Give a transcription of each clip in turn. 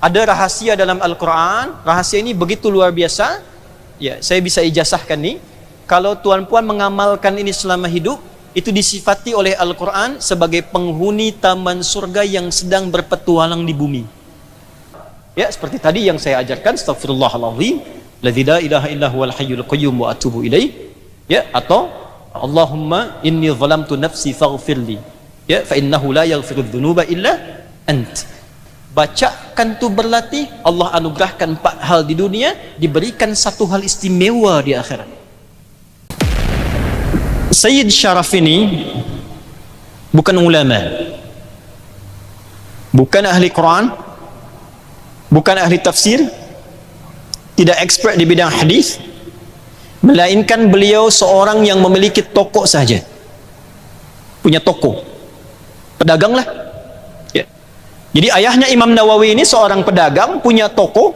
Ada rahasia dalam Al-Quran. Rahasia ini begitu luar biasa. Ya, saya bisa ijazahkan nih. Kalau tuan-puan mengamalkan ini selama hidup, itu disifati oleh Al-Quran sebagai penghuni taman surga yang sedang berpetualang di bumi. Ya, seperti tadi yang saya ajarkan, Astaghfirullahaladzim, Ladzi la ilaha illa huwal hayyul qayyum wa atubu ilaih. Ya, atau Allahumma inni zalamtu nafsi faghfirli. Ya, fa innahu la yaghfirudz dzunuba illa ant. Bacakan tu berlatih, Allah anugerahkan 4 hal di dunia, diberikan 1 hal istimewa di akhirat. Sayyid Syaraf ini bukan ulama, bukan ahli Quran, bukan ahli tafsir, tidak expert di bidang hadis, melainkan beliau seorang yang memiliki toko saja. Punya toko, pedagang lah. Ya. Jadi ayahnya Imam Nawawi ini seorang pedagang, punya toko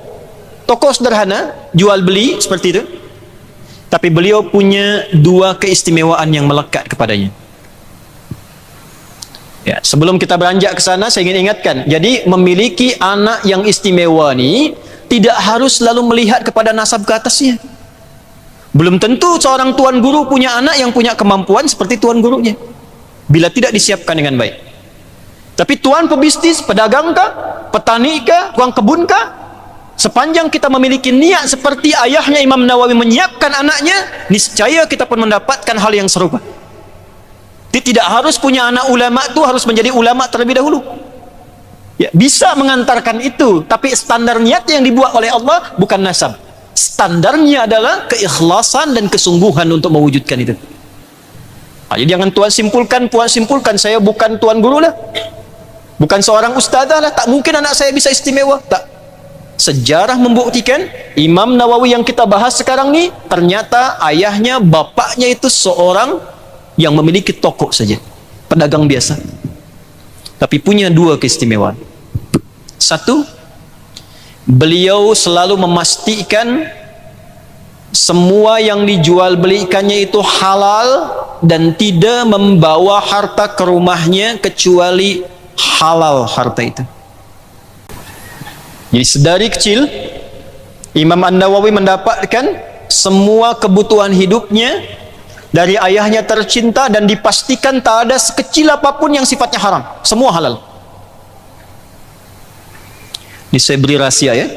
sederhana, jual beli seperti itu. Tapi beliau punya 2 keistimewaan yang melekat kepadanya. Ya, sebelum kita beranjak ke sana, saya ingin ingatkan. Jadi memiliki anak yang istimewa ni tidak harus selalu melihat kepada nasab ke atasnya. Belum tentu seorang tuan guru punya anak yang punya kemampuan seperti tuan gurunya, bila tidak disiapkan dengan baik. Tapi tuan pebisnis, pedagang kah, petani kah, tukang kebun kah, sepanjang kita memiliki niat seperti ayahnya Imam Nawawi menyiapkan anaknya, niscaya kita pun mendapatkan hal yang serupa. Tidak harus punya anak ulama tu harus menjadi ulama terlebih dahulu. Ya, bisa mengantarkan itu, tapi standar niat yang dibuat oleh Allah bukan nasab. Standarnya adalah keikhlasan dan kesungguhan untuk mewujudkan itu. Jadi jangan tuan simpulkan, saya bukan tuan guru lah, bukan seorang ustazah lah, tak mungkin anak saya bisa istimewa. Tak. Sejarah membuktikan Imam Nawawi yang kita bahas sekarang ni ternyata ayahnya, bapaknya itu seorang yang memiliki toko saja, pedagang biasa, tapi punya 2 keistimewaan. 1, beliau selalu memastikan semua yang dijual belikannya itu halal dan tidak membawa harta ke rumahnya kecuali halal harta itu. Jadi sedari kecil Imam An-Nawawi mendapatkan semua kebutuhan hidupnya dari ayahnya tercinta dan dipastikan tak ada sekecil apapun yang sifatnya haram, semua halal. Ini saya beri rahasia ya,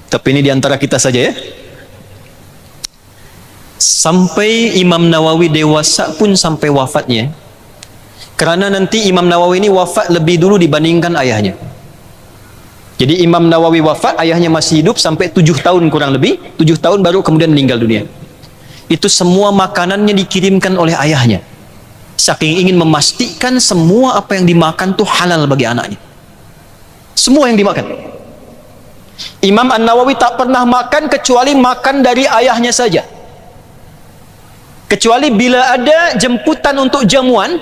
tapi ini diantara kita saja ya. Sampai Imam Nawawi dewasa pun sampai wafatnya, karena nanti Imam Nawawi ini wafat lebih dulu dibandingkan ayahnya. Jadi Imam Nawawi wafat, ayahnya masih hidup sampai 7 tahun kurang lebih, 7 tahun baru kemudian meninggal dunia. Itu semua makanannya dikirimkan oleh ayahnya, saking ingin memastikan semua apa yang dimakan itu halal bagi anaknya. Semua yang dimakan. Imam An-Nawawi tak pernah makan kecuali makan dari ayahnya saja. Kecuali bila ada jemputan untuk jamuan,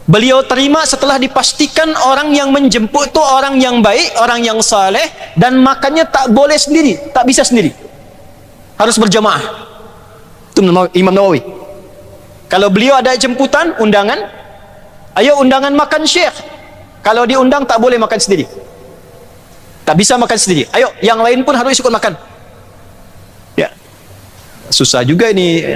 beliau terima setelah dipastikan orang yang menjemput itu orang yang baik, orang yang saleh, dan makannya tak boleh sendiri, tak bisa sendiri, harus berjamaah. Itu Imam Nawawi. Kalau beliau ada jemputan, undangan, ayo undangan makan syekh, kalau diundang tak boleh makan sendiri, tak bisa makan sendiri, ayo yang lain pun harus ikut makan. Ya, susah juga ini.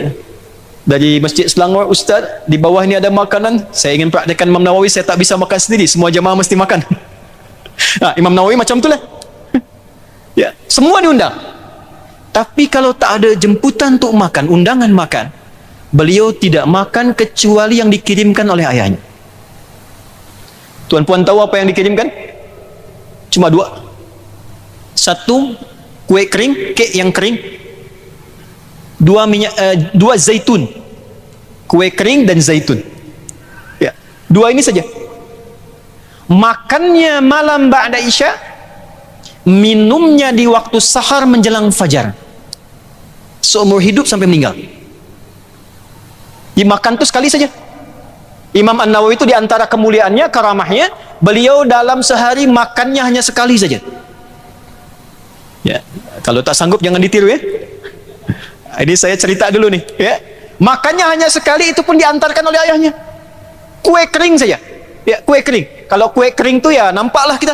Dari Masjid Selangor, Ustaz, di bawah ni ada makanan, saya ingin praktikkan Imam Nawawi, saya tak bisa makan sendiri, semua jemaah mesti makan. Nah, Imam Nawawi macam itulah. Ya, semua diundang. Tapi kalau tak ada jemputan untuk makan, undangan makan, beliau tidak makan kecuali yang dikirimkan oleh ayahnya. Tuan-puan tahu apa yang dikirimkan? Cuma 2. 1, kue kering, kek yang kering. 2 zaitun, kue kering dan zaitun. Ya, 2 ini saja. Makannya malam ba'da isya, minumnya di waktu sahar menjelang fajar. Seumur hidup sampai meninggal. Dimakan itu sekali saja. Imam An-Nawawi itu diantara kemuliaannya, karamahnya, beliau dalam sehari makannya hanya sekali saja. Ya, kalau tak sanggup jangan ditiru ya. Ini saya cerita dulu nih ya. Makannya hanya sekali, itu pun diantarkan oleh ayahnya. Kue kering saja. Ya, kue kering. Kalau kue kering tuh ya nampaklah kita.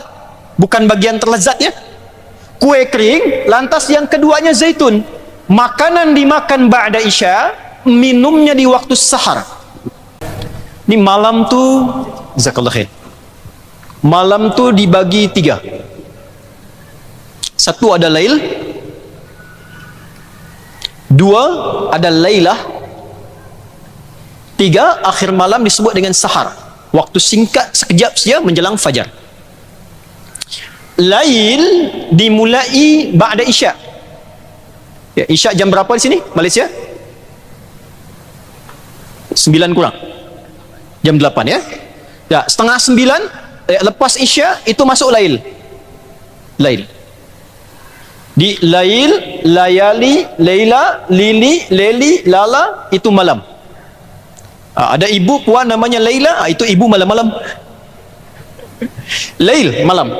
bukan bagian terlezatnya. Kue kering, lantas yang keduanya zaitun. Makanan dimakan ba'da isya, minumnya di waktu sahar. Ini malam tuh, jazakallah khair. Malam tuh dibagi 3. Satu ada lail, 2 ada lailah, 3 akhir malam disebut dengan sahar. Waktu singkat sekejap saja menjelang fajar. Lail dimulai ba'da isya. Ya, isya jam berapa di sini Malaysia? 9 kurang. Jam 8 ya. Ya, setengah 9 lepas isya itu masuk lail. Lail. Di lail, layali, laila, lili, leli, lala itu malam. Ada ibu puan namanya Laila, itu ibu malam-malam. Lail malam.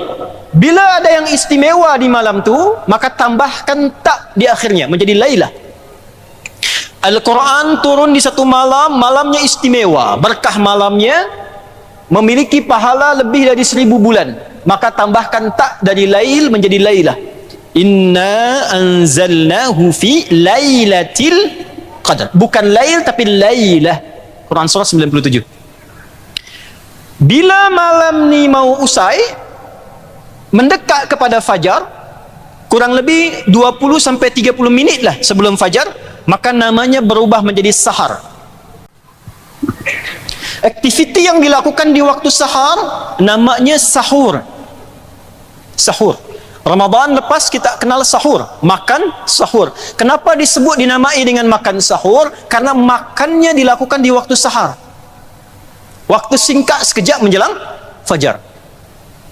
Bila ada yang istimewa di malam tu, maka tambahkan tak di akhirnya menjadi Laila. Al-Quran turun di satu malam, malamnya istimewa, berkah malamnya, memiliki pahala lebih dari 1000 bulan. Maka tambahkan tak dari Lail menjadi Laila. Inna anzalnahu fi lailatil qadar. Bukan Lail tapi Lailah. Quran surah 97. Bila malam ni mau usai, mendekat kepada fajar, kurang lebih 20 sampai 30 minit lah sebelum fajar, maka namanya berubah menjadi sahar. Aktiviti yang dilakukan di waktu sahar namanya sahur. Sahur. Ramadan lepas kita kenal sahur, makan sahur. Kenapa disebut dinamai dengan makan sahur? Karena makannya dilakukan di waktu sahar. Waktu singkat sekejap menjelang fajar.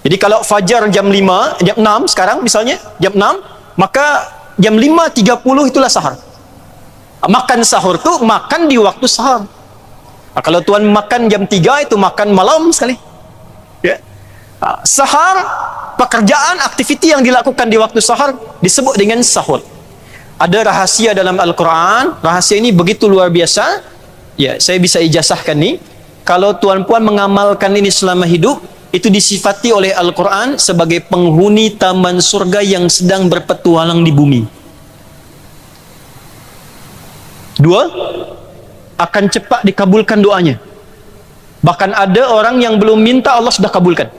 Jadi kalau fajar jam 5, jam 6 sekarang misalnya, jam 6, maka jam 5.30 itulah sahar. Makan sahur tu makan di waktu sahar. Kalau tuan makan jam 3 itu makan malam sekali. Ya. Sahar, pekerjaan, aktiviti yang dilakukan di waktu sahar disebut dengan sahur. Ada rahasia dalam Al-Quran. Rahasia ini begitu luar biasa. Ya, saya bisa ijazahkan ni. Kalau tuan-puan mengamalkan ini selama hidup, itu disifati oleh Al-Quran sebagai penghuni taman surga yang sedang berpetualang di bumi. 2, akan cepat dikabulkan doanya. Bahkan ada orang yang belum minta, Allah sudah kabulkan.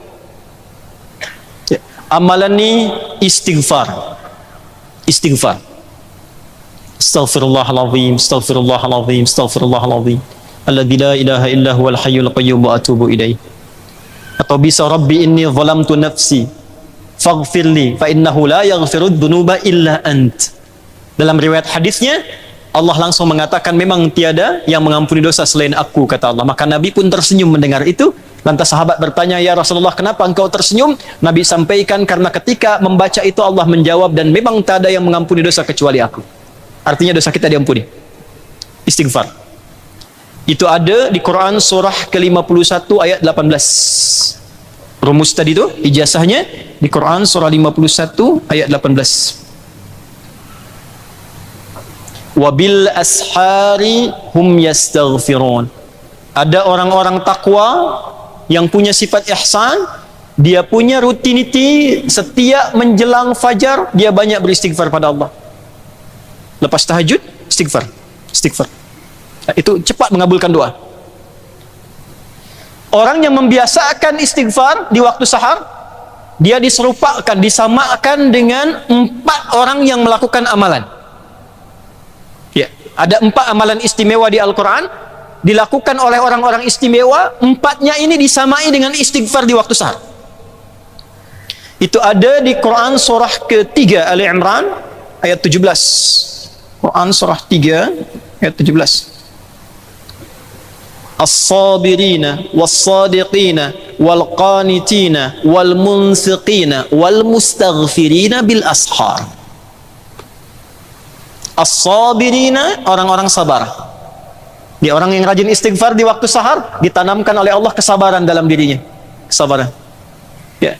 Ya. Amalan ni istighfar. Istighfar. Astaghfirullahalazim, astaghfirullahalazim, astaghfirullahalazim. Alladzi la ilaha illa huwal hayyul qayyum wa atubu ilaih. Atau bisa Rabbi inni zalamtu nafsi faghfirli fa innahu la yaghfirud dzunuba illa ant. Dalam riwayat hadisnya Allah langsung mengatakan memang tiada yang mengampuni dosa selain aku, kata Allah. Maka Nabi pun tersenyum mendengar itu. Lantas sahabat bertanya, ya Rasulullah, kenapa engkau tersenyum? Nabi sampaikan, karena ketika membaca itu Allah menjawab, dan memang tak ada yang mengampuni dosa kecuali aku. Artinya dosa kita diampuni. Istighfar. Itu ada di Quran surah ke-51 ayat 18. Rumus tadi itu ijazahnya di Quran surah 51 ayat 18. Wabil ashari hum yastaghfirun. Ada orang-orang takwa yang punya sifat ihsan, dia punya rutiniti setiap menjelang fajar dia banyak beristighfar pada Allah. Lepas tahajud istighfar, istighfar. Itu cepat mengabulkan doa. Orang yang membiasakan istighfar di waktu sahar, dia diserupakan, disamakan dengan 4 orang yang melakukan amalan. Ya, ada 4 amalan istimewa di Al-Quran dilakukan oleh orang-orang istimewa. 4-nya ini disamai dengan istighfar di waktu sahar. Itu ada di Quran surah ke-3 Ali Imran ayat 17. Quran surah 3 ayat 17. As-sabirina was-sadiqina wal-qanitina wal-munfiqina wal-mustaghfirina bil ashar. As-sabirina, orang-orang sabar. Dia orang yang rajin istighfar di waktu sahar, ditanamkan oleh Allah kesabaran dalam dirinya. Kesabaran. Ya.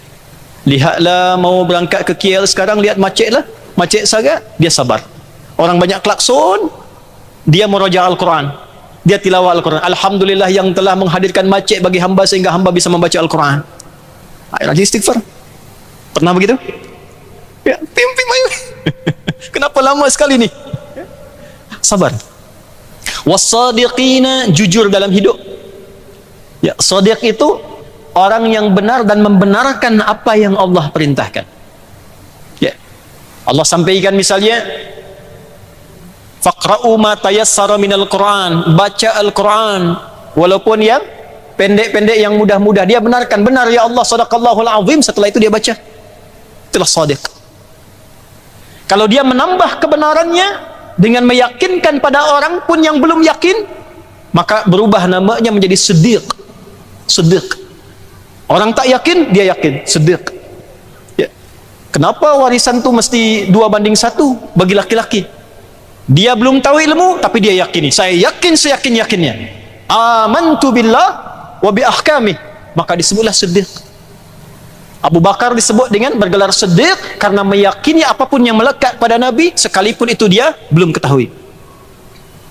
Lihatlah mau berangkat ke KL sekarang, lihat macet lah. Macet sangat, dia sabar. Orang banyak klakson, dia murojaah Al-Quran. Dia tilawah Al-Quran. Alhamdulillah yang telah menghadirkan macet bagi hamba sehingga hamba bisa membaca Al-Quran. Rajin istighfar. Pernah begitu? Ya, pim ayo. Kenapa lama sekali nih? Sabar. Wassadiqina, jujur dalam hidup. Ya, shadiq itu orang yang benar dan membenarkan apa yang Allah perintahkan. Ya. Allah sampaikan misalnya, faqra'u ma tayassara minal Qur'an, baca Al-Qur'an walaupun yang pendek-pendek, yang mudah-mudah, dia benarkan, benar ya Allah, sadaqallahul azim, setelah itu dia baca. Itulah shadiq. Kalau dia menambah kebenarannya dengan meyakinkan pada orang pun yang belum yakin, maka berubah namanya menjadi siddiq. Siddiq. Orang tak yakin, dia yakin, siddiq. Ya. Kenapa warisan itu mesti 2:1 bagi laki-laki? Dia belum tahu ilmu, tapi dia yakini. Saya yakin seyakin-yakinnya. Amantu billah wa bi ahkamih. Maka disebutlah siddiq. Abu Bakar disebut dengan bergelar siddiq karena meyakini apapun yang melekat pada Nabi, sekalipun itu dia belum ketahui.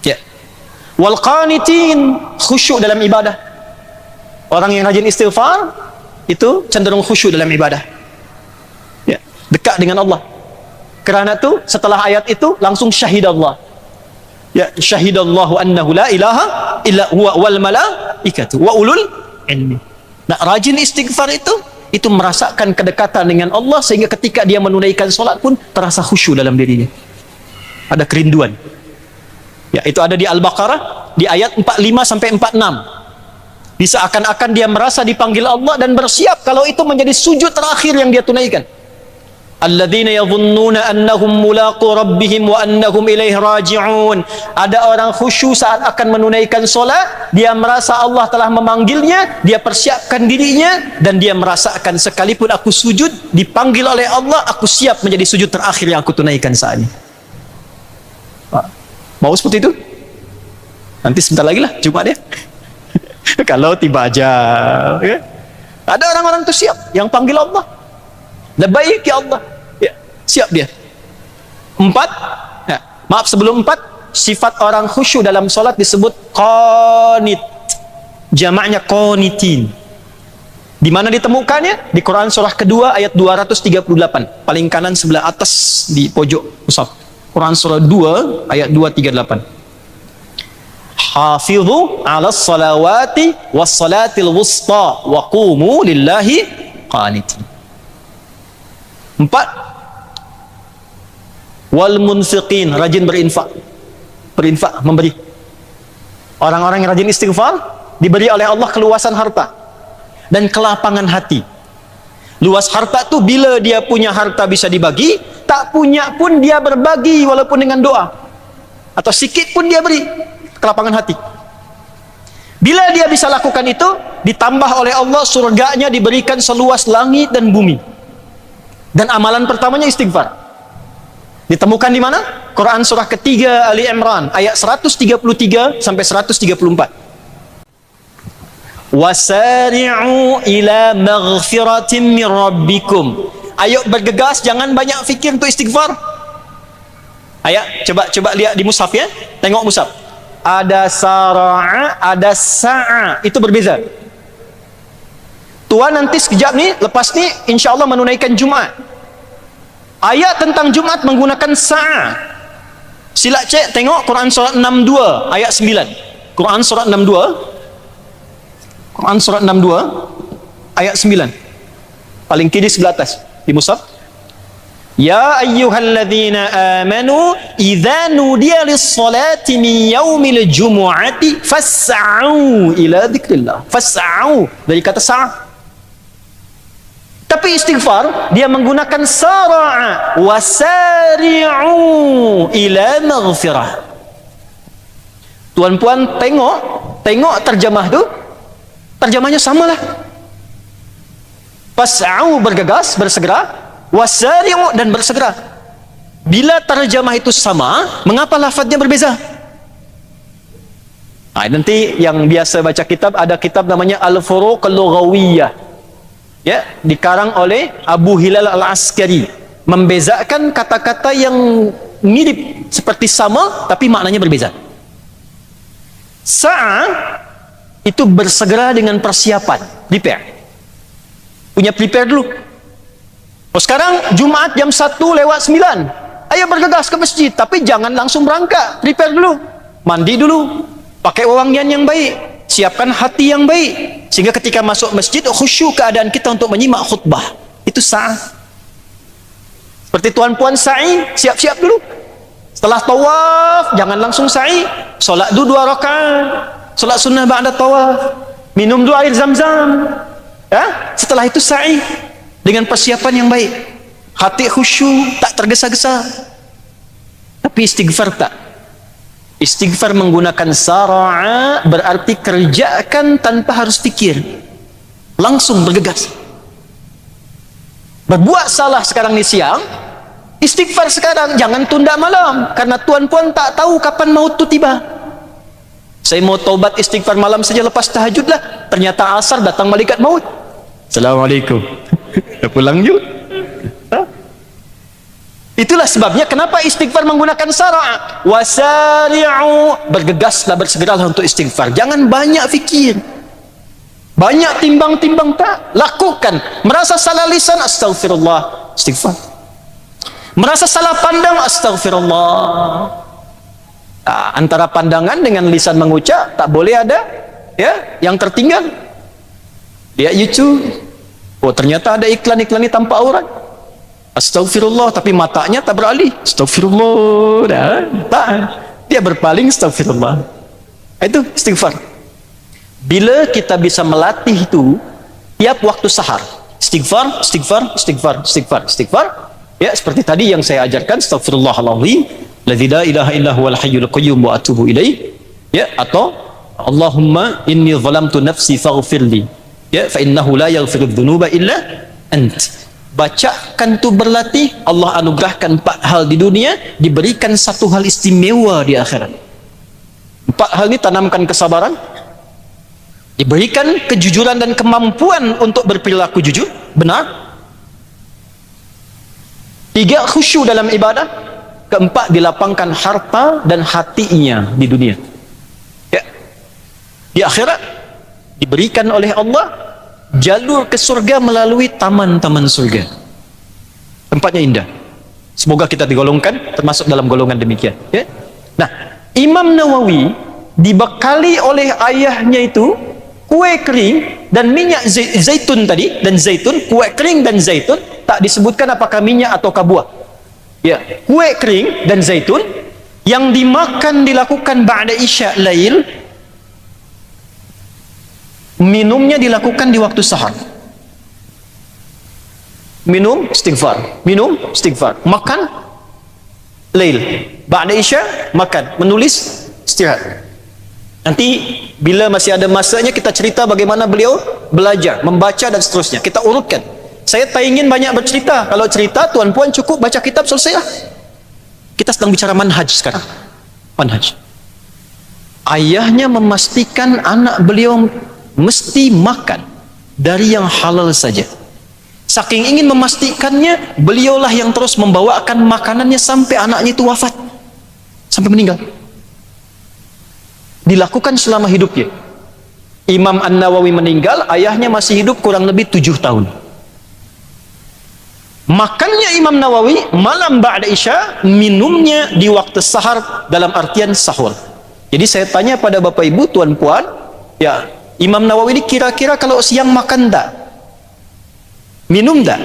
Ya. Wal qanitin, khusyuk dalam ibadah. Orang yang rajin istighfar itu cenderung khusyuk dalam ibadah. Ya, dekat dengan Allah. Kerana itu setelah ayat itu langsung syahidallah. Ya, syahidallahu annahu la ilaha illa huwa wal malaikatu wa ulul ilmi. Nah, rajin istighfar itu merasakan kedekatan dengan Allah sehingga ketika dia menunaikan solat pun terasa khusyuk dalam dirinya. Ada kerinduan. Ya, itu ada di Al-Baqarah di ayat 45 sampai 46. Bisa akan-akan dia merasa dipanggil Allah dan bersiap kalau itu menjadi sujud terakhir yang dia tunaikan. Alladzina yadhunnuna annahum mulaqu rabbihim wa annahum ilaihi raji'un. Ada orang khusyuk saat akan menunaikan solat, dia merasa Allah telah memanggilnya, dia persiapkan dirinya dan dia merasakan sekalipun aku sujud dipanggil oleh Allah, aku siap menjadi sujud terakhir yang aku tunaikan saat ini. Mau seperti itu? Nanti sebentar lagi lah Jumat ya. Kalau tiba aja ya. Ada orang-orang itu siap yang panggil Allah, labbaik ya Allah, ya, siap dia. 4 ya, maaf sebelum 4, sifat orang khusyuk dalam solat disebut qanit, jamaknya qanitin. Di mana ditemukannya? Di Quran surah kedua ayat 238, paling kanan sebelah atas di pojok mushaf. Quran surah 2 ayat 238. Hafidhu 'alas salawati was salatil wusta wa qumu lillahi qanitin. 4, wal munfiqin, rajin berinfak. Berinfak, memberi. Orang-orang yang rajin istighfar diberi oleh Allah keluasan harta dan kelapangan hati. Luas harta tuh bila dia punya harta bisa dibagi, tak punya pun dia berbagi walaupun dengan doa. Atau sikit pun dia beri, kelapangan hati. Bila dia bisa lakukan itu, ditambah oleh Allah surganya diberikan seluas langit dan bumi. Dan amalan pertamanya istighfar. Ditemukan di mana? Quran surah ketiga Ali Imran ayat 133 sampai 134. Wasari'u ila maghfiratin min rabbikum. Ayo bergegas, jangan banyak fikir untuk istighfar. Ayo coba lihat di mushaf ya. Tengok mushaf. Ada sara'a, ada sa'a. Itu berbeza. Tuan nanti sekejap nih, lepas nih insya Allah menunaikan Jumat. Ayat tentang Jumat menggunakan sa'a. Sila cek, tengok Quran surat 62 ayat 9. Quran surat 62. Quran surat 62 ayat 9. Paling kiri sebelah atas di mushaf. Ya ayyuhalladzina amanu idza nudiya lis-salati min yaumil jumu'ati fas'au ila dzikrillah. Fas'au dari kata sa'. Tapi istighfar dia menggunakan sara'a wasari'u ila maghfirah. Tuan-puan tengok terjemah tu. Terjemahnya samalah. Fas'au bergegas, bersegera, wasari'u dan bersegera. Bila terjemah itu sama, mengapa lafadznya berbeza? Nah, nanti yang biasa baca kitab, ada kitab namanya Al-Furuq Al-Lughawiyah. Ya, dikarang oleh Abu Hilal Al-Askari, membezakan kata-kata yang mirip seperti sama tapi maknanya berbeza. Sa'a itu bersegera dengan persiapan, prepare. Punya prepare dulu. Oh, sekarang Jumaat jam 1:09. Ayo bergegas ke masjid, tapi jangan langsung berangkat. Prepare dulu. Mandi dulu. Pakai wewangian yang baik. Siapkan hati yang baik. Sehingga ketika masuk masjid, khusyuk keadaan kita untuk menyimak khutbah. Itu sa'ah. Seperti tuan-puan sa'i, siap-siap dulu. Setelah tawaf, jangan langsung sa'i. Solat dulu 2 rakaat. Solat sunnah ba'da tawaf. Minum dulu air zam-zam. Ya? Setelah itu sa'i. Dengan persiapan yang baik. Hati khusyuk, tak tergesa-gesa. Tapi istighfar tak. Istighfar menggunakan sara'a berarti kerjakan tanpa harus fikir. Langsung bergegas. Berbuat salah sekarang ni siang, istighfar sekarang, jangan tunda malam. Karena tuan-puan tak tahu kapan maut tu tiba. Saya mau taubat istighfar malam saja lepas tahajud lah. Ternyata asar datang malaikat maut. Assalamualaikum. Dah pulang yuk. Itulah sebabnya kenapa istighfar menggunakan sara'. Wasari'u, bergegaslah, bersegeralah untuk istighfar. Jangan banyak fikir. Banyak timbang-timbang tak. Lakukan. Merasa salah lisan, astaghfirullah, istighfar. Merasa salah pandang, astaghfirullah. Antara pandangan dengan lisan mengucap tak boleh ada ya yang tertinggal. Lihat YouTube. Oh, ternyata ada iklan-iklan ini tanpa aurat. Astaghfirullah, tapi matanya tak beralih. Astaghfirullah, dah, tak. Dia berpaling, astaghfirullah. Itu istighfar. Bila kita bisa melatih itu, tiap waktu sahar, istighfar, istighfar, istighfar, istighfar, istighfar. Ya, seperti tadi yang saya ajarkan, astaghfirullahaladzim, ladzi la ilaha illa huwal hayyul qayyum wa atubu ilaih. Ya, atau Allahumma inni zalamtu nafsi faghfirli. Ya, fa innahu la yaghfiru dzunuba illa ant. Bacakan tu berlatih, Allah anugerahkan 4 hal di dunia, diberikan 1 hal istimewa di akhirat. 4 hal ini tanamkan kesabaran, diberikan kejujuran dan kemampuan untuk berperilaku jujur, benar. 3, khusyuk dalam ibadah. 4, dilapangkan harta dan hatinya di dunia. Ya. Di akhirat diberikan oleh Allah jalur ke surga melalui taman-taman surga. Tempatnya indah. Semoga kita digolongkan termasuk dalam golongan demikian. Ya? Nah, Imam Nawawi dibekali oleh ayahnya itu kue kering dan minyak zaitun tadi, dan zaitun, kue kering dan zaitun, tak disebutkan apakah minyak atau buah. Ya, kue kering dan zaitun yang dimakan dilakukan ba'da isya lail. Minumnya dilakukan di waktu sahar. Minum, istighfar. Minum, istighfar. Makan, lail. Ba'da isya, makan. Menulis, istirahat. Nanti, bila masih ada masanya, kita cerita bagaimana beliau belajar, membaca dan seterusnya. Kita urutkan. Saya tak ingin banyak bercerita. Kalau cerita, tuan-puan cukup baca kitab, selesailah. Kita sedang bicara manhaj sekarang. Manhaj. Ayahnya memastikan anak beliau mesti makan dari yang halal saja. Saking ingin memastikannya, beliaulah yang terus membawakan makanannya sampai anaknya itu wafat, sampai meninggal. Dilakukan selama hidupnya. Imam An-Nawawi meninggal, ayahnya masih hidup kurang lebih 7 tahun. Makannya Imam Nawawi malam ba'da isya, minumnya di waktu sahar dalam artian sahur. Jadi saya tanya pada bapak ibu, tuan puan, ya, Imam Nawawi ini kira-kira kalau siang makan tak? Minum tak?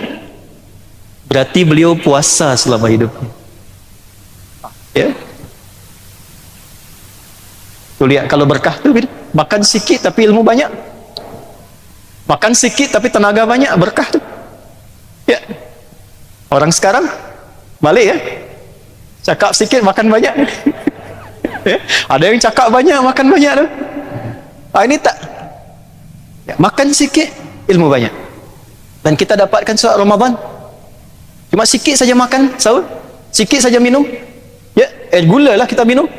Berarti beliau puasa selama hidupnya. Ya. Tuh lihat, kalau berkah tuh, makan sikit tapi ilmu banyak. Makan sikit tapi tenaga banyak, berkah tuh. Ya. Orang sekarang balik ya. Cakap sikit makan banyak. Ya. Ada yang cakap banyak makan banyak tuh. Ini tak. Ya, makan sikit, ilmu banyak. Dan kita dapatkan saat Ramadan, cuma sikit saja makan sahur, sikit saja minum. Ya, air gula lah kita minum.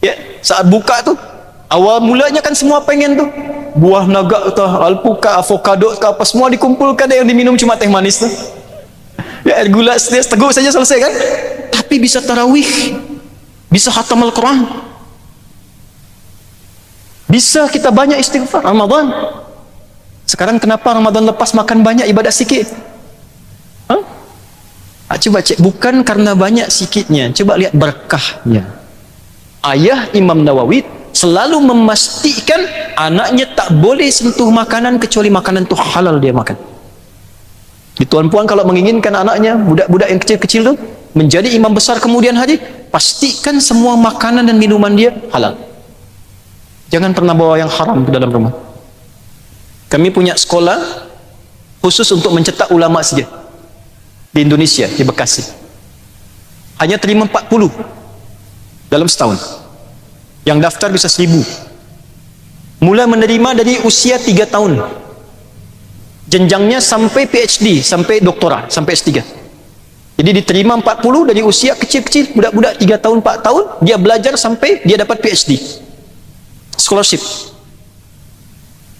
Ya, saat buka tu, awal mulanya kan semua pengen tu, buah naga tu, alpukat, avokado ke apa, semua dikumpulkan, yang diminum cuma teh manis tu. Ya, air gula seteguk saja selesai kan. Tapi bisa tarawih, bisa khatam Al-Quran, bisa kita banyak istighfar Ramadan. Sekarang kenapa Ramadan lepas makan banyak, ibadat sikit? Hah? Coba cek, bukan karena banyak sikitnya, coba lihat berkahnya. Ayah Imam Nawawi selalu memastikan anaknya tak boleh sentuh makanan kecuali makanan itu halal dia makan. Di tuan-puan kalau menginginkan anaknya, budak-budak yang kecil-kecil tu menjadi imam besar kemudian hari, pastikan semua makanan dan minuman dia halal. Jangan pernah bawa yang haram ke dalam rumah. Kami punya sekolah khusus untuk mencetak ulama saja di Indonesia, di Bekasi. Hanya terima 40 dalam setahun. Yang daftar bisa 1000. Mula menerima dari usia 3 tahun. Jenjangnya sampai PhD, sampai doktora, sampai S3. Jadi diterima 40 dari usia kecil-kecil, budak-budak 3 tahun, 4 tahun, dia belajar sampai dia dapat PhD. Scholarship.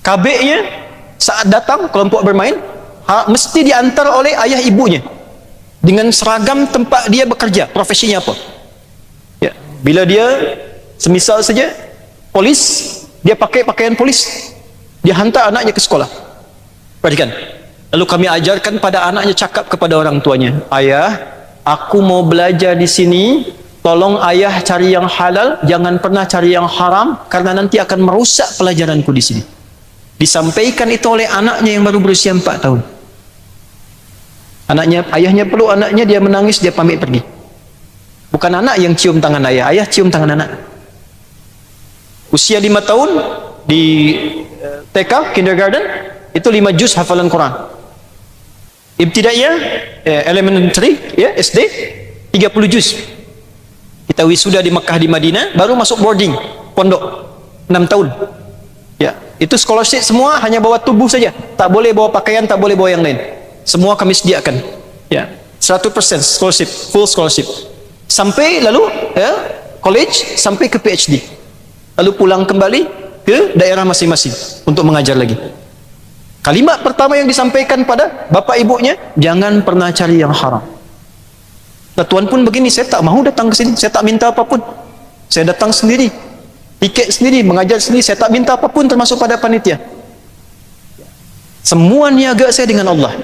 KB-nya saat datang kelompok bermain, mesti diantar oleh ayah ibunya dengan seragam tempat dia bekerja, profesinya apa. Ya, bila dia semisal saja polis, dia pakai pakaian polis, dia hantar anaknya ke sekolah. Perhatikan. Lalu kami ajarkan pada anaknya, cakap kepada orang tuanya, ayah, aku mau belajar di sini, tolong ayah cari yang halal, jangan pernah cari yang haram, karena nanti akan merusak pelajaranku di sini. Disampaikan itu oleh anaknya yang baru berusia 4 tahun. Anaknya, ayahnya peluk anaknya, dia menangis, dia pamit pergi. Bukan anak yang cium tangan ayah, ayah cium tangan anak. Usia 5 tahun di TK, kindergarten, itu 5 juz hafalan Quran. Ibtidaiyah, elementary, ya, SD, 30 juz. Kita wisuda di Mekah, di Madinah, baru masuk boarding, pondok, 6 tahun. Ya, itu scholarship semua hanya bawa tubuh saja. Tak boleh bawa pakaian, tak boleh bawa yang lain. Semua kami sediakan. Ya, 100% scholarship, full scholarship. Sampai lalu, ya, college, sampai ke PhD. Lalu pulang kembali ke daerah masing-masing untuk mengajar lagi. Kalimat pertama yang disampaikan pada bapak ibunya, jangan pernah cari yang haram. Nah, tuan pun begini, saya tak mahu datang ke sini, saya tak minta apapun. Saya datang sendiri, tiket sendiri, mengajar sendiri, saya tak minta apapun termasuk pada panitia. Semua niaga saya dengan Allah.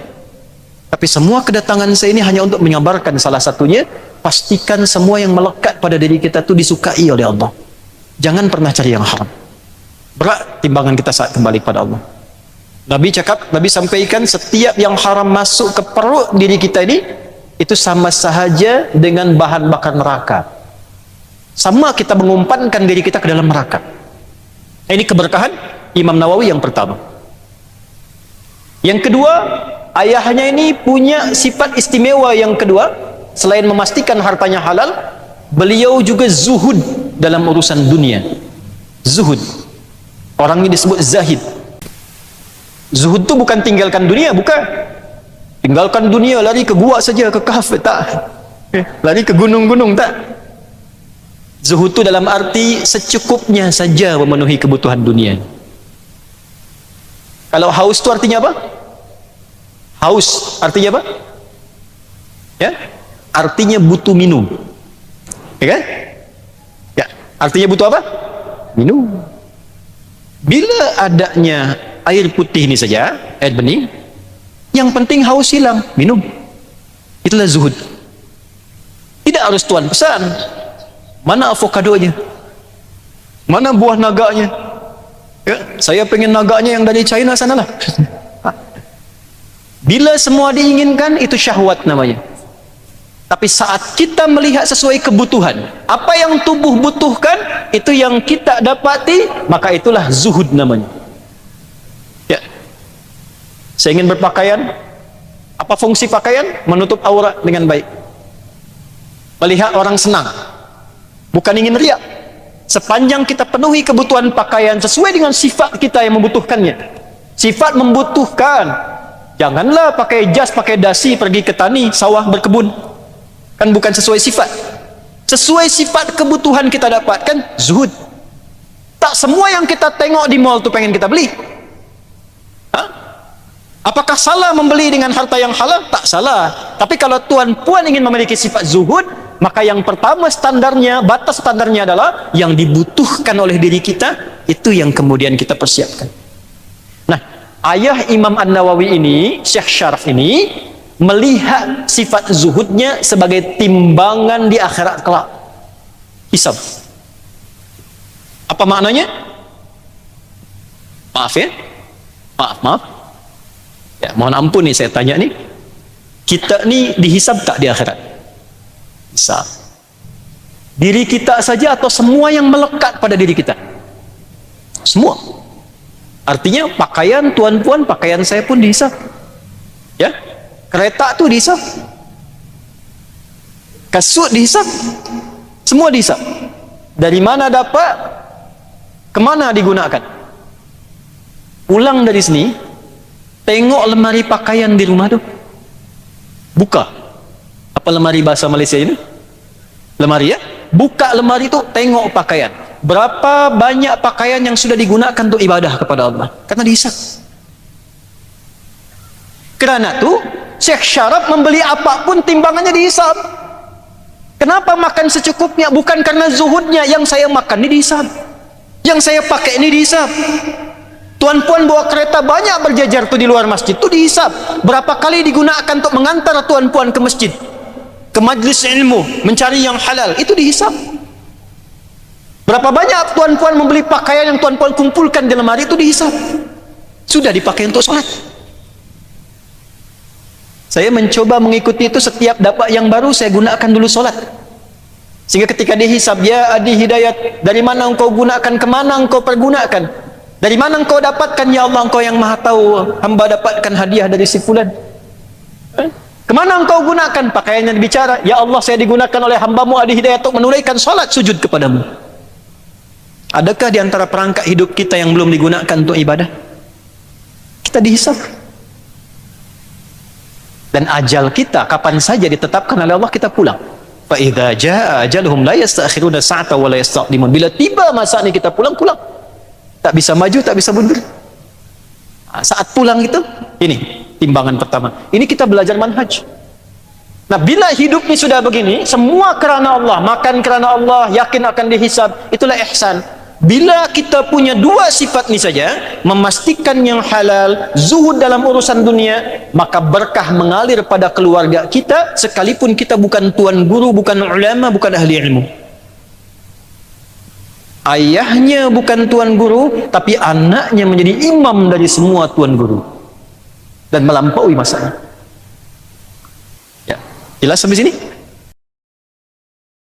Tapi semua kedatangan saya ini hanya untuk mengabarkan salah satunya, pastikan semua yang melekat pada diri kita itu disukai oleh Allah. Jangan pernah cari yang haram. Berat timbangan kita saat kembali kepada Allah. Nabi cakap, Nabi sampaikan, setiap yang haram masuk ke perut diri kita ini, itu sama sahaja dengan bahan bakar neraka. Sama kita mengumpankan diri kita ke dalam neraka. Ini keberkahan Imam Nawawi yang pertama. Yang kedua, ayahnya ini punya sifat istimewa yang kedua. Selain memastikan hartanya halal, beliau juga zuhud dalam urusan dunia. Zuhud. Orang ini disebut zahid. Zuhud itu bukan tinggalkan dunia, bukan. Tinggalkan dunia, lari ke gua saja, ke kahf, tak. Lari ke gunung-gunung, tak. Zuhud itu dalam arti secukupnya saja memenuhi kebutuhan dunia. Kalau haus itu artinya apa? Haus artinya apa? Ya, artinya butuh minum. Ya kan? Ya, artinya butuh apa? Minum. Bila adanya air putih ini saja, air bening, yang penting haus hilang, minum. Itulah zuhud. Tidak harus tuan pesan, mana avokadonya, mana buah naganya. Ya, saya pengen naganya yang dari China sanalah. Bila semua diinginkan, itu syahwat namanya. Tapi saat kita melihat sesuai kebutuhan, apa yang tubuh butuhkan, itu yang kita dapati, maka itulah zuhud namanya. Ya, saya ingin berpakaian. Apa fungsi pakaian? Menutup aurat dengan baik. Melihat orang senang, bukan ingin riak. Sepanjang kita penuhi kebutuhan pakaian sesuai dengan sifat kita yang membutuhkannya. Sifat membutuhkan, janganlah pakai jas, pakai dasi pergi ke tani, sawah, berkebun. Kan bukan sesuai sifat. Sesuai sifat kebutuhan kita dapatkan, zuhud. Tak semua yang kita tengok di mall tu pengen kita beli. Apakah salah membeli dengan harta yang halal? Tak salah. Tapi kalau tuan puan ingin memiliki sifat zuhud, maka yang pertama standarnya, batas standarnya adalah yang dibutuhkan oleh diri kita, itu yang kemudian kita persiapkan. Nah, ayah Imam An-Nawawi ini, Syekh Syaraf ini, melihat sifat zuhudnya sebagai timbangan di akhirat kelak. Hisab. Apa maknanya? Maaf ya. Maaf. Ya, mohon ampun nih saya tanya nih. Kita nih dihisab tak di akhirat? Hisab. Diri kita saja atau semua yang melekat pada diri kita? Semua. Artinya pakaian tuan-puan, pakaian saya pun dihisab. Ya. Kereta tuh dihisab. Kasut dihisab. Semua dihisab. Dari mana dapat? Kemana digunakan? Pulang dari sini, tengok lemari pakaian di rumah tuh. Buka. Apa lemari bahasa Malaysia ini? Lemari ya? Buka lemari tuh, tengok pakaian. Berapa banyak pakaian yang sudah digunakan untuk ibadah kepada Allah? Karena dihisab. Kerana tuh Syekh Syaraf membeli apapun timbangannya dihisab. Kenapa makan secukupnya? Bukan karena zuhudnya. Yang saya makan ini dihisab, yang saya pakai ini dihisab. Tuan-puan bawa kereta banyak berjajar tuh di luar masjid, tuh dihisab. Berapa kali digunakan untuk mengantar tuan-puan ke masjid, ke majlis ilmu, mencari yang halal, itu dihisab. Berapa banyak tuan-puan membeli pakaian yang tuan-puan kumpulkan di lemari, itu dihisab. Sudah dipakai untuk sholat. Saya mencoba mengikuti itu. Setiap dapat yang baru saya gunakan dulu sholat, sehingga ketika dihisab, ya adi hidayat, dari mana engkau gunakan, kemana engkau pergunakan, dari mana engkau dapatkan, ya Allah engkau yang maha tahu, hamba dapatkan hadiah dari si fulan. Kemana engkau gunakan? Pakaiannya bicara, ya Allah saya digunakan oleh hambamu adi hidayat untuk menunaikan sholat sujud kepadamu. Adakah di antara perangkat hidup kita yang belum digunakan untuk ibadah? Kita dihisab. Dan ajal kita kapan saja ditetapkan oleh Allah, kita pulang. Fa idza jaa ajaluhum la yastakhiruna sa'ata wa la yastaqdimun. Bila tiba masanya kita pulang. Tak bisa maju, tak bisa mundur. Saat pulang itu, ini timbangan pertama. Ini kita belajar manhaj. Nah, bila hidup ini sudah begini, semua kerana Allah, makan kerana Allah, yakin akan dihisab, itulah ihsan. Bila kita punya dua sifat ini saja, memastikan yang halal, zuhud dalam urusan dunia, maka berkah mengalir pada keluarga kita, sekalipun kita bukan tuan guru, bukan ulama, bukan ahli ilmu. Ayahnya bukan tuan guru, tapi anaknya menjadi imam dari semua tuan guru dan melampaui masalah. Ya, jelas sampai sini?